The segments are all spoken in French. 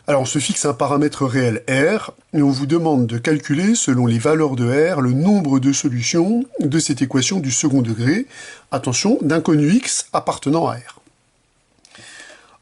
Alors on se fixe un paramètre réel R, et on vous demande de calculer, selon les valeurs de R, le nombre de solutions de cette équation du second degré, attention, d'inconnu x appartenant à R.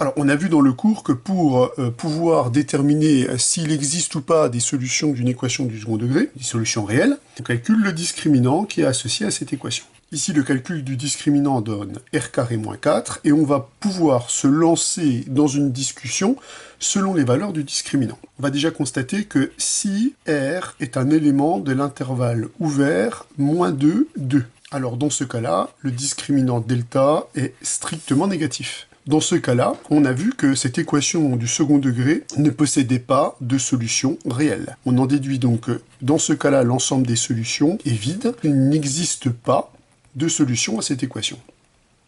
Alors on a vu dans le cours que pour pouvoir déterminer s'il existe ou pas des solutions d'une équation du second degré, des solutions réelles, on calcule le discriminant qui est associé à cette équation. Ici, le calcul du discriminant donne r carré moins 4, et on va pouvoir se lancer dans une discussion selon les valeurs du discriminant. On va déjà constater que si r est un élément de l'intervalle ouvert moins 2, 2. Alors dans ce cas-là, le discriminant delta est strictement négatif. Dans ce cas-là, on a vu que cette équation du second degré ne possédait pas de solution réelle. On en déduit donc que dans ce cas-là, l'ensemble des solutions est vide. Il n'existe pas de solution à cette équation.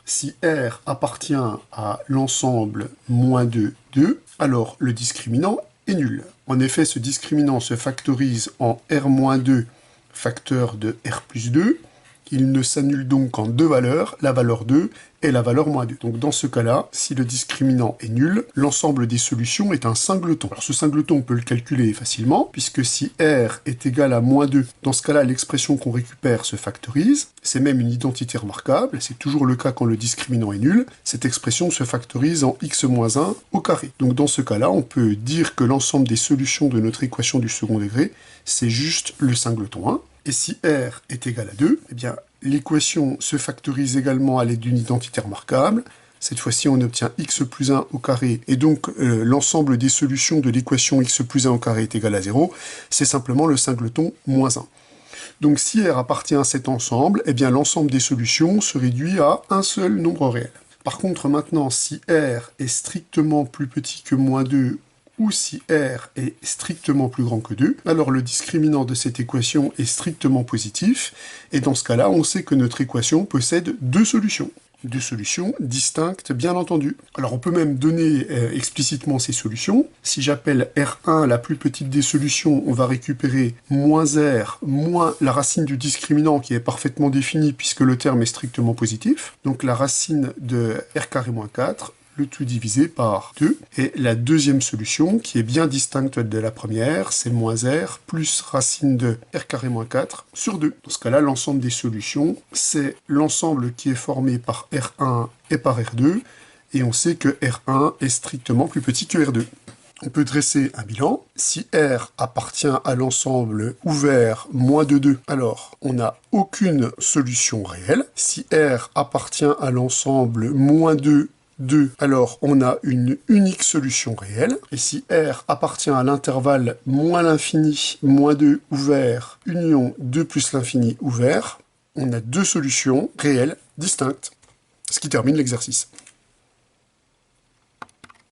Si R appartient à l'ensemble moins 2, 2, alors le discriminant est nul. En effet, ce discriminant se factorise en R-2 facteur de R plus 2. Il ne s'annule donc qu'en deux valeurs, la valeur 2 et la valeur moins 2. Donc dans ce cas-là, si le discriminant est nul, l'ensemble des solutions est un singleton. Alors ce singleton, on peut le calculer facilement, puisque si R est égal à moins 2, dans ce cas-là, l'expression qu'on récupère se factorise. C'est même une identité remarquable, c'est toujours le cas quand le discriminant est nul. Cette expression se factorise en x-1 au carré. Donc dans ce cas-là, on peut dire que l'ensemble des solutions de notre équation du second degré, c'est juste le singleton 1. Et si R est égal à 2, eh bien, l'équation se factorise également à l'aide d'une identité remarquable. Cette fois-ci, on obtient x plus 1 au carré, et donc l'ensemble des solutions de l'équation x plus 1 au carré est égal à 0. C'est simplement le singleton moins 1. Donc si R appartient à cet ensemble, eh bien l'ensemble des solutions se réduit à un seul nombre réel. Par contre, maintenant, si R est strictement plus petit que moins 2, ou si R est strictement plus grand que 2, alors le discriminant de cette équation est strictement positif, et dans ce cas-là, on sait que notre équation possède deux solutions. Deux solutions distinctes, bien entendu. Alors on peut même donner explicitement ces solutions. Si j'appelle R1 la plus petite des solutions, on va récupérer moins R moins la racine du discriminant qui est parfaitement définie puisque le terme est strictement positif. Donc la racine de R carré moins 4, le tout divisé par 2. Et la deuxième solution, qui est bien distincte de la première, c'est moins R plus racine de R carré moins 4 sur 2. Dans ce cas-là, l'ensemble des solutions, c'est l'ensemble qui est formé par R1 et par R2, et on sait que R1 est strictement plus petit que R2. On peut dresser un bilan. Si R appartient à l'ensemble ouvert moins de 2, alors on n'a aucune solution réelle. Si R appartient à l'ensemble moins 2, alors on a une unique solution réelle. Et si R appartient à l'intervalle moins l'infini, moins 2 ouvert, union 2 plus l'infini ouvert, on a deux solutions réelles distinctes. Ce qui termine l'exercice.